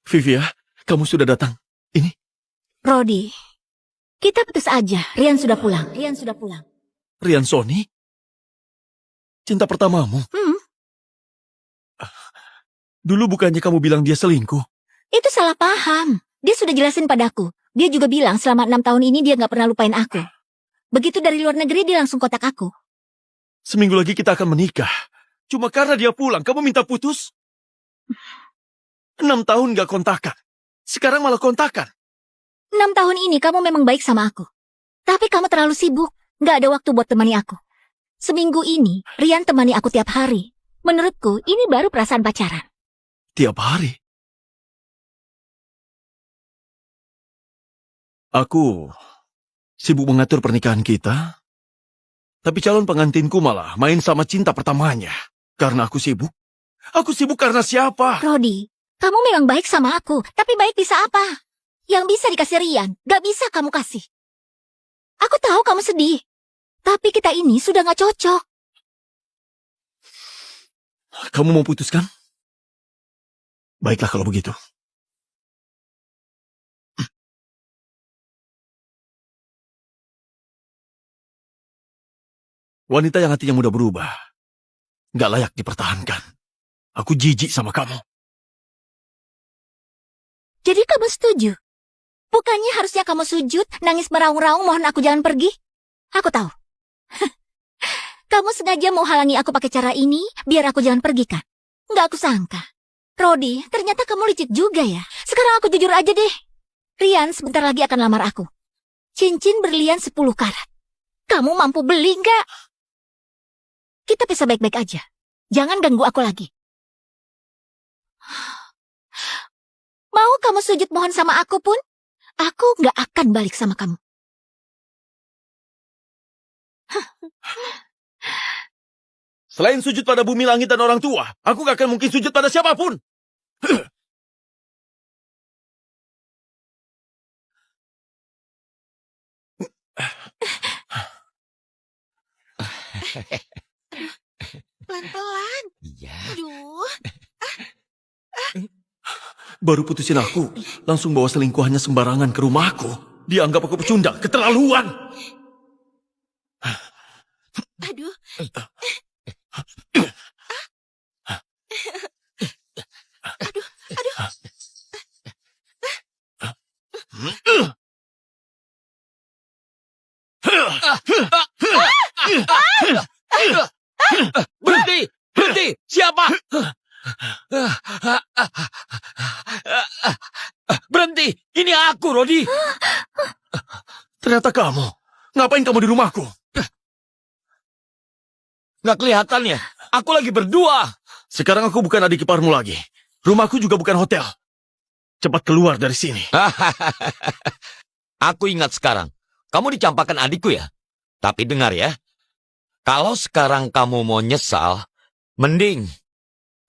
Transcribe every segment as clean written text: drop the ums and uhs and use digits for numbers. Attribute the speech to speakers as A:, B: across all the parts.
A: Vivia, kamu sudah datang. Ini.
B: Rodi, kita putus aja. Rian sudah pulang.
A: Rian Sony? Cinta pertamamu? Dulu bukannya kamu bilang dia selingkuh?
B: Itu salah paham. Dia sudah jelasin padaku. Dia juga bilang selama 6 tahun ini dia nggak pernah lupain aku. Begitu dari luar negeri dia langsung kontak aku.
A: Seminggu lagi kita akan menikah. Cuma karena dia pulang, kamu minta putus? 6 tahun gak kontakan. Sekarang malah kontakan.
B: 6 tahun ini kamu memang baik sama aku. Tapi kamu terlalu sibuk. Nggak ada waktu buat temani aku. Seminggu ini, Rian temani aku tiap hari. Menurutku, ini baru perasaan pacaran.
A: Tiap hari? Aku sibuk mengatur pernikahan kita. Tapi calon pengantinku malah main sama cinta pertamanya. Karena aku sibuk. Aku sibuk karena siapa?
B: Rodi, kamu memang baik sama aku. Tapi baik bisa apa? Yang bisa dikasih Rian, gak bisa kamu kasih. Aku tahu kamu sedih. Tapi kita ini sudah gak cocok.
A: Kamu mau putuskan? Baiklah kalau begitu. Wanita yang hatinya mudah berubah. Gak layak dipertahankan. Aku jijik sama kamu.
B: Jadi kamu setuju? Bukannya harusnya kamu sujud, nangis meraung-raung mohon aku jangan pergi? Aku tahu. Kamu sengaja mau halangi aku pakai cara ini, biar aku jangan pergi kan? Nggak aku sangka. Rodi, ternyata kamu licik juga ya. Sekarang aku jujur aja deh. Rian sebentar lagi akan lamar aku. Cincin berlian 10 karat. Kamu mampu beli nggak? Kita bisa baik-baik aja. Jangan ganggu aku lagi. Mau kamu sujud mohon sama aku pun, aku nggak akan balik sama kamu.
A: Selain sujud pada bumi, langit, dan orang tua, aku gak akan mungkin sujud pada siapapun.
C: Pelan-pelan.
D: Iya.
C: Aduh.
A: Baru putusin aku, langsung bawa selingkuhannya sembarangan ke rumahku. Dia anggap aku pecundang, keterlaluan.
C: Aduh.
D: Berhenti! Berhenti! Siapa? Berhenti! Ini aku, Rodi.
A: Ternyata kamu. Ngapain kamu di rumahku?
D: Nggak kelihatan ya? Aku lagi berdua.
A: Sekarang aku bukan adik iparmu lagi. Rumahku juga bukan hotel. Cepat keluar dari sini.
D: Aku ingat sekarang. Kamu dicampakkan adikku ya? Tapi dengar ya. Kalau sekarang kamu mau nyesal, mending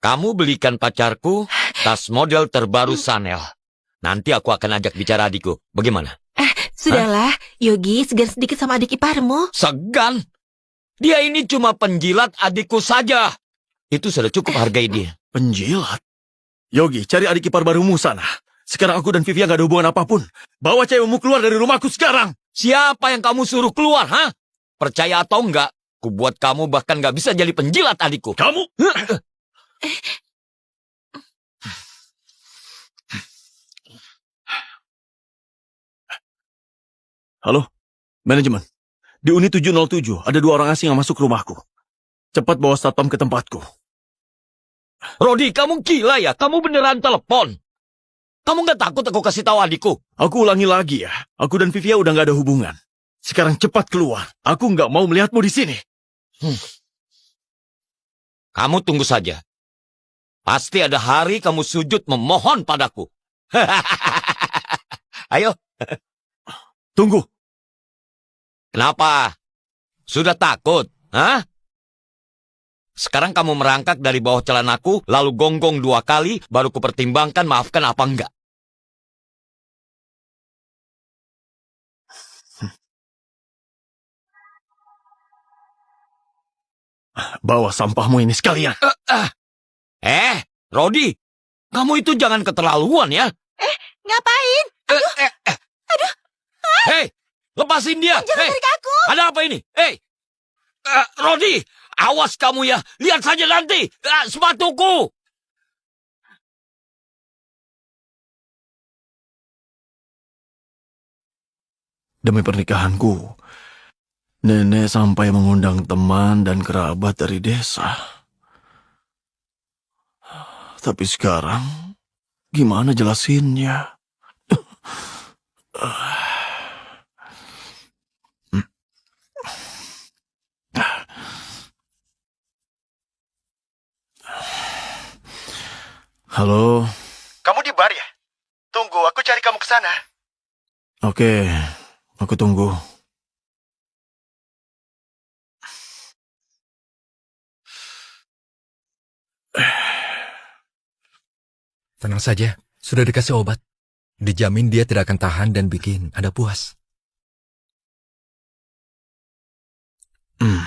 D: kamu belikan pacarku tas model terbaru Chanel. Nanti aku akan ajak bicara adikku. Bagaimana?
C: Sudahlah, Yogi, segan sedikit sama adik iparmu.
D: Segan? Dia ini cuma penjilat adikku saja. Itu sudah cukup hargai dia.
A: Penjilat? Yogi, cari adik ipar barumu sana. Sekarang aku dan Vivia gak ada hubungan apapun. Bawa cewekmu keluar dari rumahku sekarang.
D: Siapa yang kamu suruh keluar, ha? Percaya atau enggak, ku buat kamu bahkan gak bisa jadi penjilat adikku.
A: Kamu? Halo, manajemen. Di Uni 707 ada 2 orang asing yang masuk rumahku. Cepat bawa satpam ke tempatku.
D: Rodi, kamu gila ya? Kamu beneran telepon? Kamu gak takut aku kasih tahu adikku?
A: Aku ulangi lagi ya. Aku dan Vivia udah gak ada hubungan. Sekarang cepat keluar. Aku gak mau melihatmu di sini.
D: Kamu tunggu saja. Pasti ada hari kamu sujud memohon padaku. Ayo.
A: Tunggu.
D: Kenapa? Sudah takut? Hah? Sekarang kamu merangkak dari bawah celanaku, lalu gonggong 2 kali, baru kupertimbangkan maafkan apa enggak.
A: Bawa sampahmu ini sekalian.
D: Rodi, kamu itu jangan keterlaluan ya.
C: Ngapain?
D: Hei, lepasin dia.
C: Jangan
D: Hei,
C: tarik aku.
D: ada apa ini? Hei, Rodi, awas kamu ya. Lihat saja nanti. Sepatuku.
A: Demi pernikahanku, nenek sampai mengundang teman dan kerabat dari desa. Tapi sekarang, gimana jelasinnya? Halo,
E: Kamu di bar ya? Tunggu, aku cari kamu ke sana.
A: oke, aku tunggu.
F: Tenang saja, sudah dikasih obat. Dijamin dia tidak akan tahan dan bikin Anda puas.
A: Hmm.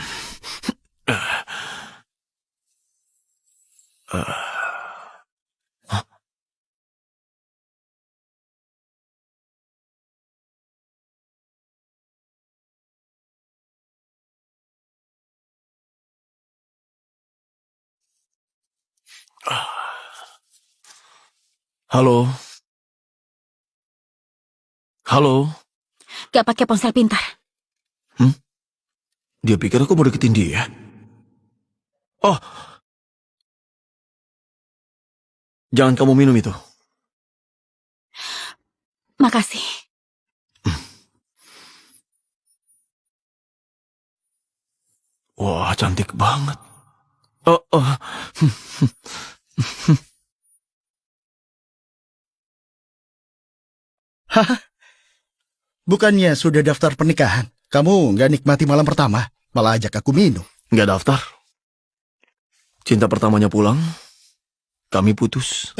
A: Halo? Halo?
B: Gak pakai ponsel pintar.
A: Dia pikir aku mau deketin dia. Oh. Jangan kamu minum itu.
B: Makasih.
A: Wah, cantik banget. Oh.
E: Bukannya sudah daftar pernikahan? Kamu nggak nikmati malam pertama, malah ajak aku minum.
A: Nggak daftar. Cinta pertamanya pulang, kami putus.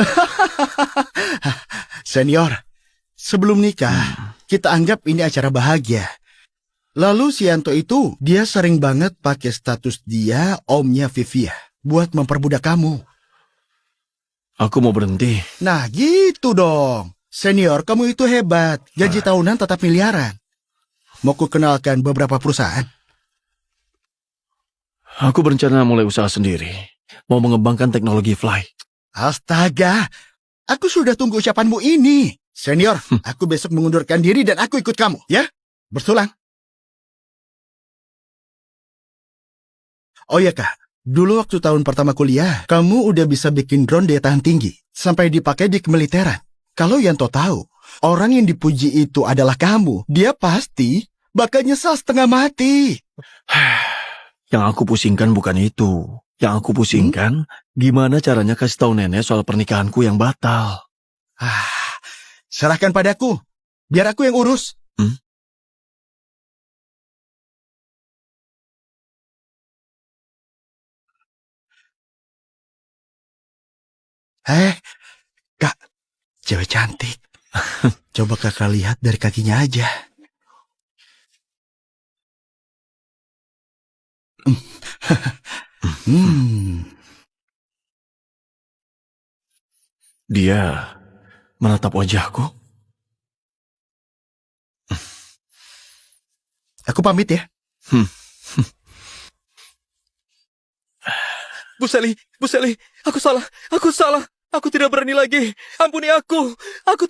E: Senior, sebelum nikah, kita anggap ini acara bahagia. Lalu si Yanto itu, dia sering banget pakai status dia omnya Vivia buat memperbudak kamu.
A: Aku mau berhenti.
E: Nah gitu dong. Senior, kamu itu hebat. Gaji tahunan tetap miliaran. Mau ku kenalkan beberapa perusahaan?
A: Aku berencana mulai usaha sendiri. Mau mengembangkan teknologi fly.
E: Astaga, aku sudah tunggu ucapanmu ini. Senior, aku besok mengundurkan diri dan aku ikut kamu, ya? Bersulang. Oh ya kak, dulu waktu tahun pertama kuliah, kamu udah bisa bikin drone daya tahan tinggi. Sampai dipakai di kemiliteran. Kalau Yanto tahu, orang yang dipuji itu adalah kamu, dia pasti bakal nyesal setengah mati.
A: Yang aku pusingkan bukan itu. Yang aku pusingkan, gimana caranya kasih tahu nenek soal pernikahanku yang batal.
E: Serahkan padaku, biar aku yang urus. Kak, cewek cantik. Coba kakak lihat dari kakinya aja.
A: Dia menatap wajahku.
E: Aku pamit ya.
F: Bu Sally, aku salah. Aku tidak berani lagi. Ampuni aku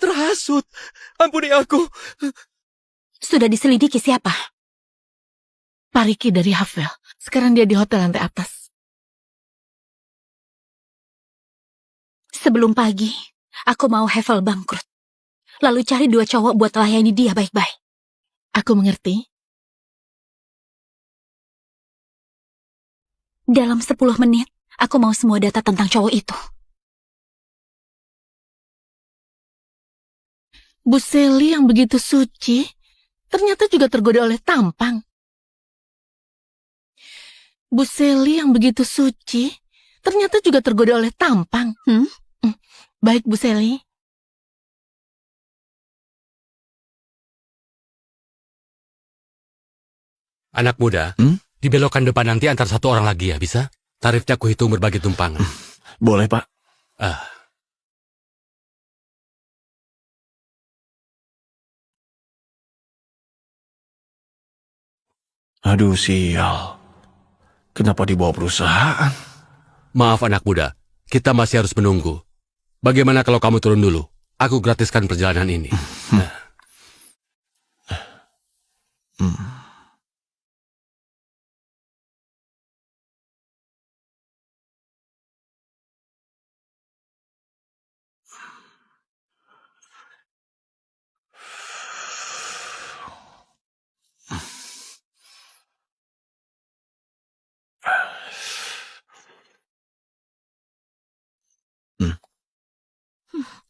F: terhasut. Ampuni aku.
C: Sudah diselidiki siapa? Pak Riki dari Havel. Sekarang dia di hotel lantai atas.
B: Sebelum pagi, aku mau Havel bangkrut. Lalu cari 2 cowok buat layani dia baik-baik.
C: Aku mengerti.
B: Dalam 10 menit, aku mau semua data tentang cowok itu.
C: Bu Sally yang begitu suci, ternyata juga tergoda oleh tampang. Bu Sally yang begitu suci, ternyata juga tergoda oleh tampang. Baik, Bu Sally.
G: Anak muda, Di belokan depan nanti antar satu orang lagi ya, bisa? Tarifnya aku hitung berbagi tumpangan.
A: Boleh, Pak.
G: Ah,
A: Aduh, sial. Kenapa dibawa perusahaan?
G: maaf anak muda, kita masih harus menunggu. Bagaimana kalau kamu turun dulu? Aku gratiskan perjalanan ini.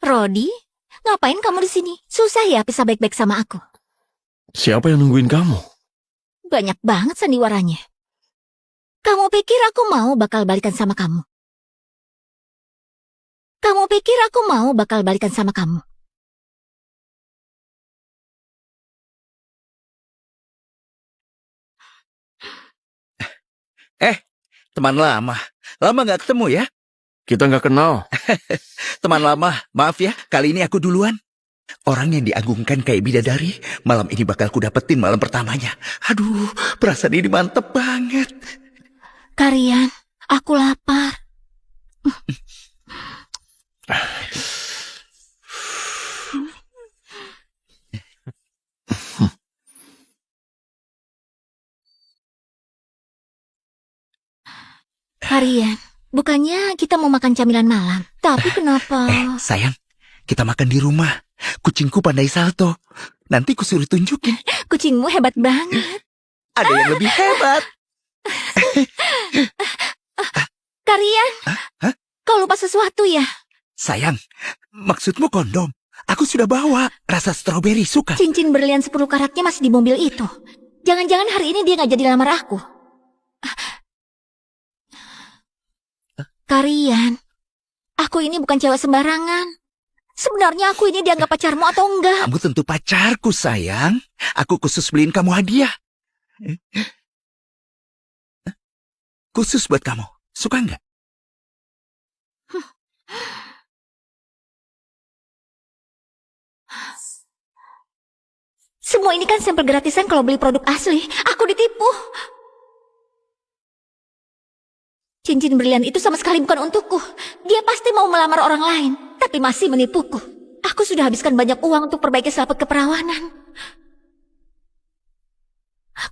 B: Rodi, ngapain kamu di sini? Susah ya bisa baik-baik sama aku.
A: Siapa yang nungguin kamu?
B: Banyak banget sandiwaranya. Kamu pikir aku mau bakal balikan sama kamu? Kamu pikir aku mau bakal balikan sama kamu?
H: Teman lama. Lama nggak ketemu ya?
A: Kita nggak kenal.
H: Teman lama, maaf ya, kali ini aku duluan. Orang yang diagungkan kayak bidadari, malam ini bakal ku dapetin malam pertamanya. Aduh, perasaan ini mantep banget.
B: Karian, aku lapar. Karian, bukannya kita mau makan camilan malam, tapi kenapa?
H: Sayang, kita makan di rumah. Kucingku pandai salto. Nanti ku suruh tunjukin.
B: Kucingmu hebat banget.
H: Ada yang lebih hebat.
B: Karian, kau lupa sesuatu ya?
H: Sayang, maksudmu kondom? Aku sudah bawa. Rasa stroberi suka.
B: Cincin berlian 10 karatnya masih di mobil itu. Jangan-jangan hari ini dia nggak jadi lamar aku. Karian, aku ini bukan cewek sembarangan. Sebenarnya aku ini dianggap pacarmu atau enggak?
H: Kamu tentu pacarku, sayang. Aku khusus beliin kamu hadiah. Khusus buat kamu. Suka nggak?
B: Semua ini kan sampel gratisan kalau beli produk asli. Aku ditipu. Cincin berlian itu sama sekali bukan untukku. Dia pasti mau melamar orang lain, tapi masih menipuku. Aku sudah habiskan banyak uang untuk perbaiki selaput keperawanan.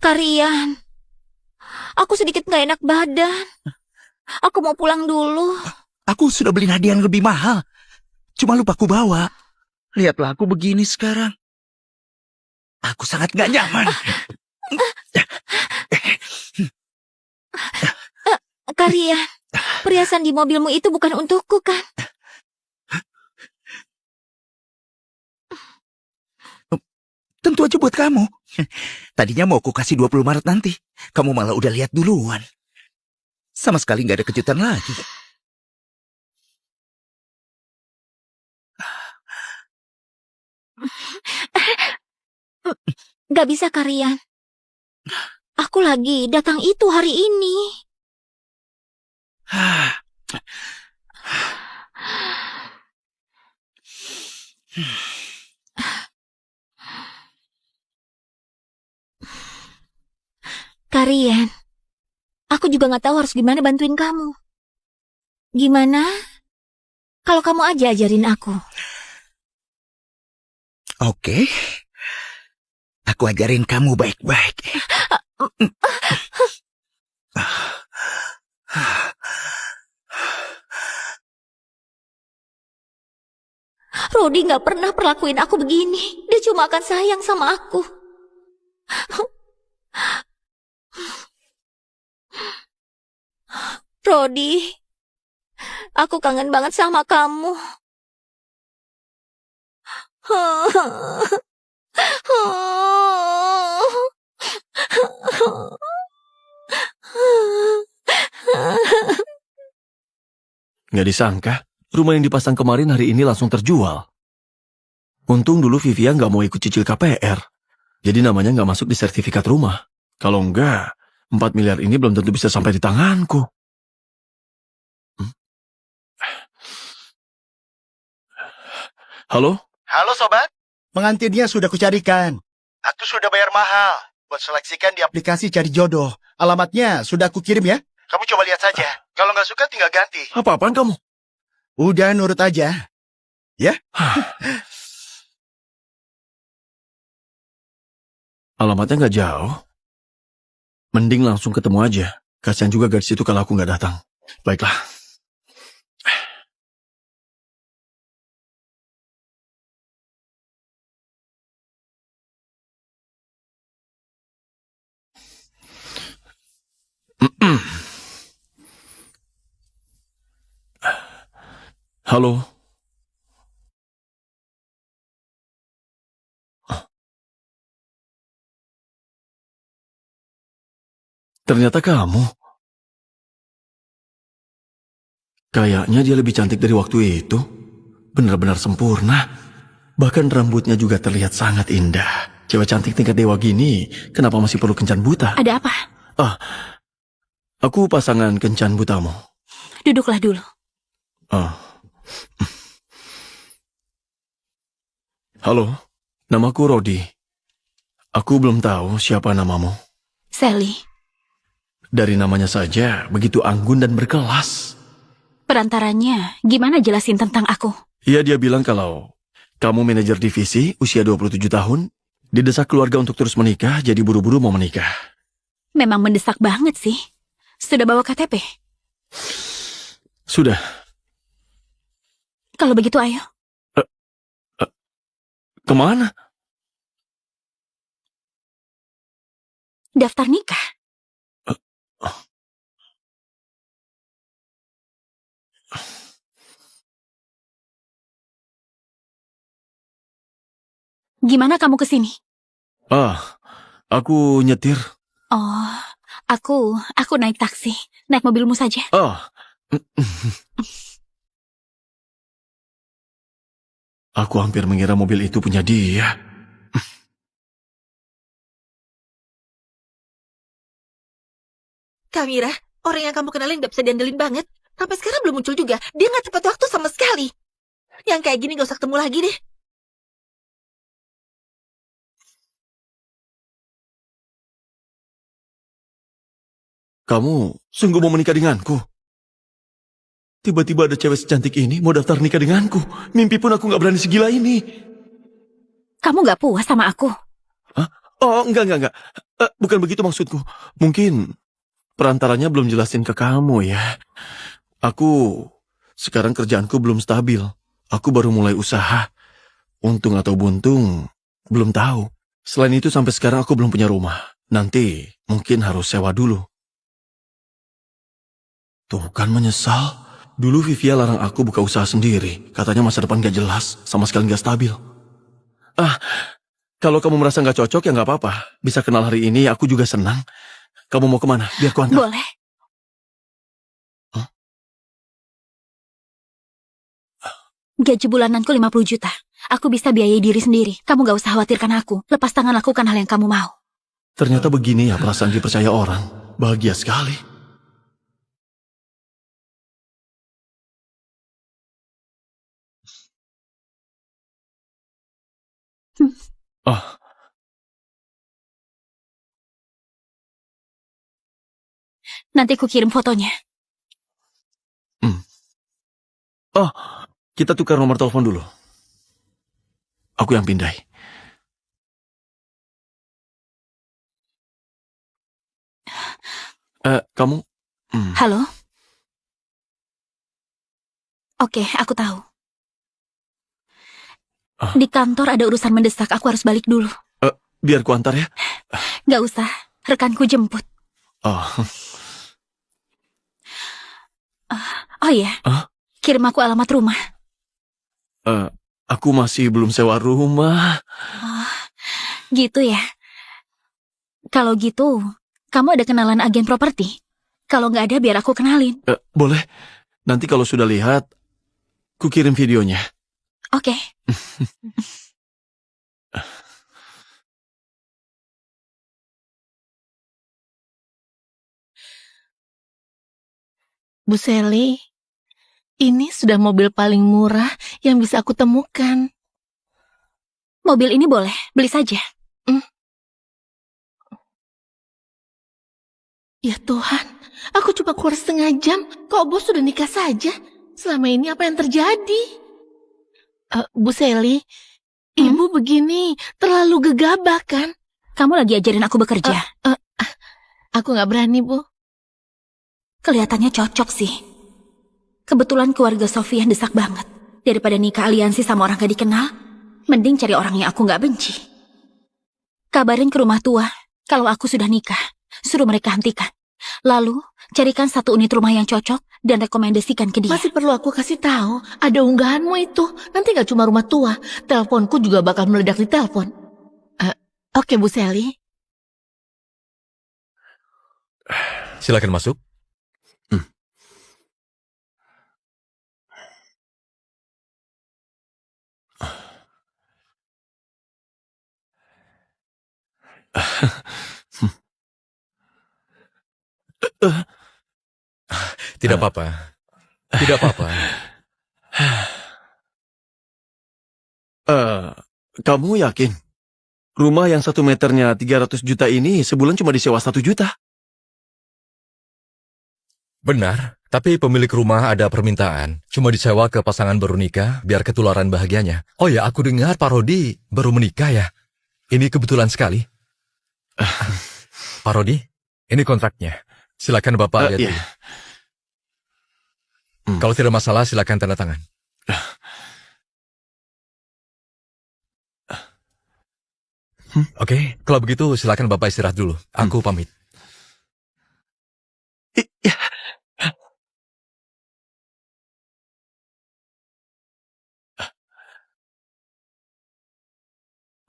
B: Karian, aku sedikit gak enak badan. Aku mau pulang dulu.
H: Aku sudah beli hadiah yang lebih mahal. Cuma lupa aku bawa. Lihatlah aku begini sekarang. Aku sangat gak nyaman.
B: Karian, perhiasan di mobilmu itu bukan untukku kan?
H: Tentu aja buat kamu. Tadinya mau aku kasih 20 Maret nanti. Kamu malah udah lihat duluan. Sama sekali gak ada kejutan lagi.
B: Gak bisa, Karian. Aku lagi datang itu hari ini. Karian, aku juga gak tahu harus gimana bantuin kamu. Gimana kalau kamu aja ajarin aku?
H: Oke. Aku ajarin kamu baik-baik.
B: Rodi gak pernah perlakuin aku begini. Dia cuma akan sayang sama aku. Rodi, aku kangen banget sama kamu.
A: Nggak disangka, rumah yang dipasang kemarin hari ini langsung terjual. Untung dulu Vivian nggak mau ikut cicil KPR. Jadi namanya nggak masuk di sertifikat rumah. Kalau enggak, 4 miliar ini belum tentu bisa sampai di tanganku. Hmm? Halo?
E: Halo sobat, pengantinnya sudah kucarikan. Aku sudah bayar mahal buat seleksikan di aplikasi cari jodoh. Alamatnya sudah aku kirim ya. Kamu coba lihat saja. Kalau nggak suka tinggal ganti.
A: Apa-apaan kamu?
E: Udah nurut aja. Ya?
A: Alamatnya nggak jauh. Mending langsung ketemu aja. Kasian juga gadis itu kalau aku nggak datang. Baiklah. Halo. Ternyata kamu. Kayaknya dia lebih cantik dari waktu itu. Benar-benar sempurna. Bahkan rambutnya juga terlihat sangat indah. Cewek cantik tingkat dewa gini, kenapa masih perlu kencan buta?
C: Ada apa?
A: Ah, aku pasangan kencan butamu.
C: Duduklah dulu.
A: Ah. Halo, namaku Rodi. Aku belum tahu siapa namamu.
C: Sally,
A: Dari namanya saja, begitu anggun dan berkelas.
C: perantaranya gimana jelasin tentang aku?
A: Iya, dia bilang kalau kamu manajer divisi, usia 27 tahun, didesak keluarga untuk terus menikah, jadi buru-buru mau menikah.
C: Memang mendesak banget sih. Sudah bawa KTP?
A: Sudah.
C: Kalau begitu ayo.
A: Kemana?
C: Daftar nikah. Gimana kamu kesini?
A: Ah, aku nyetir.
C: Oh, aku naik taksi. Naik mobilmu saja.
A: Ah. Aku hampir mengira mobil itu punya dia.
I: Kamira, orang yang kamu kenalin gak bisa diandelin banget. Sampai sekarang belum muncul juga. Dia gak tepat waktu sama sekali. Yang kayak gini gak usah ketemu lagi deh.
A: Kamu sungguh mau menikah denganku? Tiba-tiba ada cewek secantik ini mau daftar nikah denganku. Mimpi pun aku gak berani segila ini.
C: Kamu gak puas sama aku?
A: Hah? Oh, enggak. Bukan begitu maksudku. Mungkin perantaranya belum jelasin ke kamu ya. Sekarang kerjaanku belum stabil. Aku baru mulai usaha. Untung atau buntung, belum tahu. Selain itu sampai sekarang aku belum punya rumah. Nanti mungkin harus sewa dulu. Tuh kan menyesal. Dulu Vivia larang aku buka usaha sendiri. Katanya masa depan gak jelas, sama sekali gak stabil. Kalau kamu merasa gak cocok ya gak apa-apa. Bisa kenal hari ini, aku juga senang. Kamu mau kemana? Biar ku antar.
C: Boleh.
A: Hah?
C: Gaji bulananku 50 juta. Aku bisa biayai diri sendiri. Kamu gak usah khawatirkan aku. Lepas tangan lakukan hal yang kamu mau.
A: Ternyata begini ya perasaan dipercaya orang. Bahagia sekali. Ah,
C: Nanti ku kirim fotonya.
A: oh, kita tukar nomor telepon dulu. Aku yang pindai. Kamu?
C: Halo? Oke, aku tahu. Di kantor ada urusan mendesak, aku harus balik dulu.
A: Biar ku antar ya.
C: Gak usah, rekanku jemput.
A: Oh,
C: Oh iya,
A: Hah?
C: kirim aku alamat rumah.
A: aku masih belum sewa rumah.
C: Oh, gitu ya. Kalau gitu, kamu ada kenalan agen properti? Kalau nggak ada, biar aku kenalin.
A: Boleh. Nanti kalau sudah lihat, ku kirim videonya.
C: Oke.
I: Bu Sally, ini sudah mobil paling murah yang bisa aku temukan.
C: Mobil ini boleh, beli saja.
I: Ya Tuhan, aku cuma keluar setengah jam, kok bos sudah nikah saja? Selama ini apa yang terjadi? Bu Sally, ibu begini terlalu gegabah kan?
C: Kamu lagi ajarin aku bekerja.
I: Aku nggak berani, Bu.
C: Kelihatannya cocok sih. Kebetulan keluarga Sofian desak banget. Daripada nikah aliansi sama orang gak dikenal, mending cari orang yang aku gak benci. Kabarin ke rumah tua kalau aku sudah nikah. Suruh mereka hentikan. Lalu, carikan satu unit rumah yang cocok dan rekomendasikan ke dia.
I: Masih perlu aku kasih tahu, ada unggahanmu itu. Nanti gak cuma rumah tua, teleponku juga bakal meledak di telepon. Oke, Bu Sally.
F: Silakan masuk. Tidak apa-apa. Tidak apa-apa.
A: Kamu yakin? Rumah yang 1 meternya 300 juta ini sebulan cuma disewa 1 juta?
F: Benar, tapi pemilik rumah ada permintaan. Cuma disewa ke pasangan baru nikah, biar ketularan bahagianya. Oh ya, aku dengar Pak Rodi baru menikah ya. Ini kebetulan sekali. Pak Rodi, ini kontraknya. Silakan Bapak lihat
A: Iya.
F: dulu. Kalau tidak masalah, silakan tanda tangan. Oke, kalau begitu silakan Bapak istirahat dulu. Aku pamit.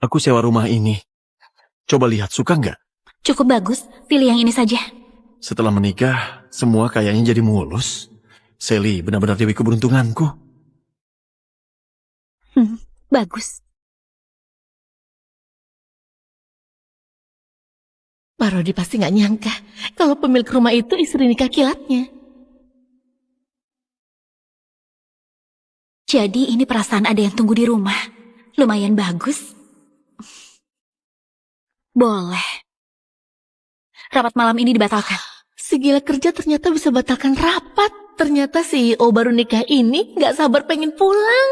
A: Aku sewa rumah ini. Coba lihat, suka nggak?
C: Cukup bagus, pilih yang ini saja.
A: Setelah menikah, semua kayaknya jadi mulus. Sally, benar-benar dewi keberuntunganku.
C: Bagus.
I: Pak Rodi pasti nggak nyangka kalau pemilik rumah itu istri nikah kilatnya.
C: Jadi ini perasaan ada yang tunggu di rumah. Lumayan bagus. Boleh. Rapat malam ini dibatalkan.
I: Si gila kerja ternyata bisa batalkan rapat. Ternyata CEO baru nikah ini nggak sabar pengen pulang.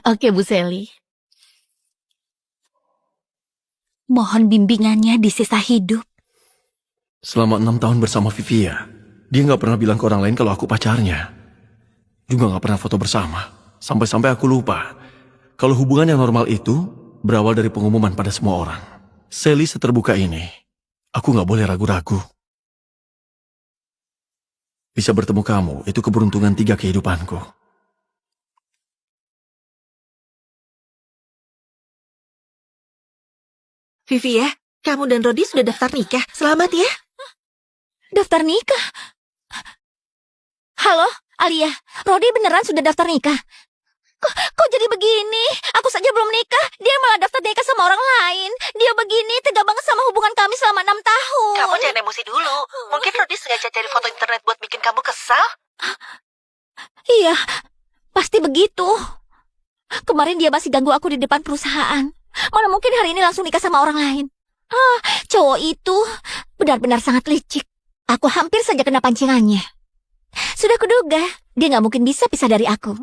I: Oke, Bu Sally.
C: Mohon bimbingannya di sisa hidup.
A: Selama 6 tahun bersama Vivia, dia nggak pernah bilang ke orang lain kalau aku pacarnya. Juga nggak pernah foto bersama. Sampai-sampai aku lupa kalau hubungan yang normal itu berawal dari pengumuman pada semua orang. Sally seterbuka ini, aku nggak boleh ragu-ragu. Bisa bertemu kamu, itu keberuntungan 3 kehidupanku.
I: Vivi ya, kamu dan Rodi sudah daftar nikah. Selamat ya.
B: Daftar nikah? Halo, Alia. Rodi beneran sudah daftar nikah? Kok jadi begini? Aku saja belum nikah, dia malah daftar nikah sama orang lain. Dia begini tega banget sama hubungan kami selama 6 tahun.
I: Kamu jangan emosi dulu. Mungkin Rodi sengaja cari foto internet buat bikin kamu kesal.
B: Iya, pasti begitu. Kemarin dia masih ganggu aku di depan perusahaan. Mana mungkin hari ini langsung nikah sama orang lain. Cowok itu benar-benar sangat licik. Aku hampir saja kena pancingannya. Sudah kuduga, dia nggak mungkin bisa pisah dari aku.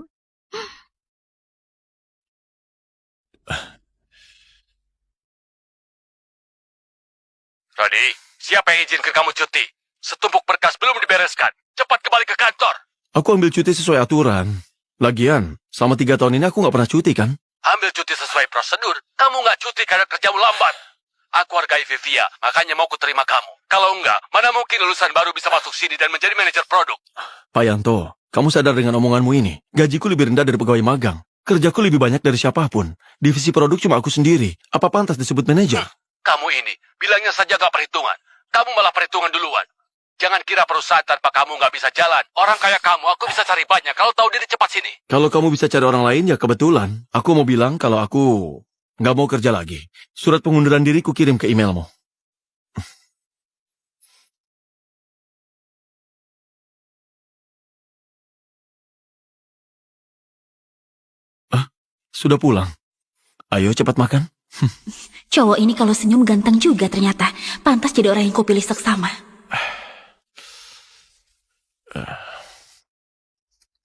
G: Rodi, siapa yang izinkan kamu cuti? Setumpuk berkas belum dibereskan. Cepat kembali ke kantor.
A: Aku ambil cuti sesuai aturan. Lagian, selama 3 tahun ini aku nggak pernah cuti kan?
G: Ambil cuti sesuai prosedur. Kamu nggak cuti karena kerjamu lambat. Aku hargai Vivia, makanya mau kuterima kamu. Kalau enggak, mana mungkin lulusan baru bisa masuk sini dan menjadi manajer produk?
A: Pak Yanto, kamu sadar dengan omonganmu ini? Gajiku lebih rendah dari pegawai magang. Kerjaku lebih banyak dari siapapun. Divisi produk cuma aku sendiri. Apa pantas disebut manajer?
G: Kamu ini, bilangnya saja nggak perhitungan. Kamu malah perhitungan duluan. Jangan kira perusahaan tanpa kamu nggak bisa jalan. Orang kayak kamu, aku bisa cari banyak. Kalau tahu diri cepat sini.
A: Kalau kamu bisa cari orang lain, ya kebetulan. Aku mau bilang kalau aku nggak mau kerja lagi. Surat pengunduran diri ku kirim ke emailmu. Sudah pulang. Ayo cepat makan.
C: Cowok ini kalau senyum ganteng juga ternyata. Pantas jadi orang yang kau pilih seksama.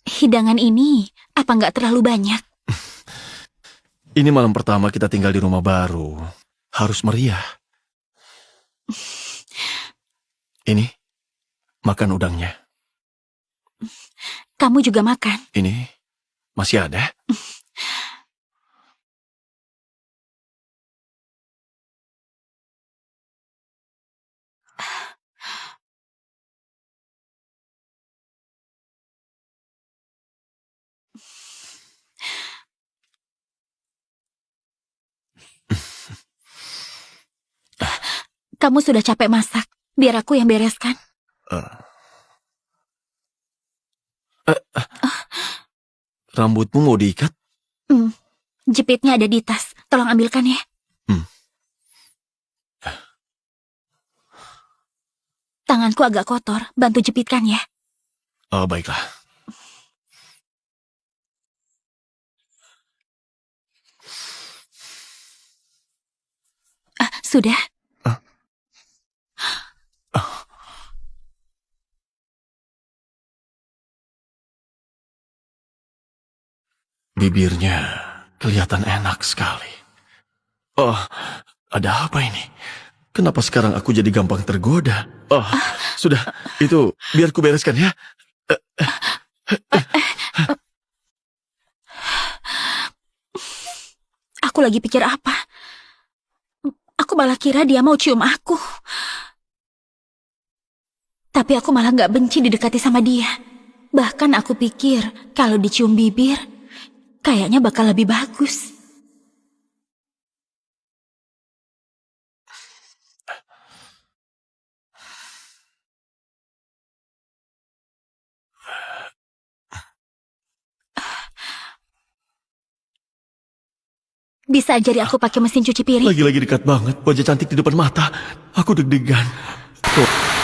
C: Hidangan ini apa nggak terlalu banyak?
A: Ini malam pertama kita tinggal di rumah baru. Harus meriah. Ini, makan udangnya.
C: Kamu juga makan.
A: Ini, masih ada?
C: Kamu sudah capek masak. Biar aku yang bereskan.
A: Rambutmu mau diikat?
C: Jepitnya ada di tas. Tolong ambilkan ya. Tanganku agak kotor. Bantu jepitkan ya.
A: Oh, baiklah.
C: Sudah.
A: Bibirnya kelihatan enak sekali. Oh, ada apa ini? Kenapa sekarang aku jadi gampang tergoda? Oh, sudah. Itu biar ku bereskan ya.
C: Aku lagi pikir apa? Aku malah kira dia mau cium aku. Tapi aku malah gak benci didekati sama dia. Bahkan aku pikir kalau dicium bibir, kayaknya bakal lebih bagus. Bisa ajari aku pakai mesin cuci piring?
A: Lagi-lagi dekat banget. Wajah cantik di depan mata. Aku deg-degan. Tuh.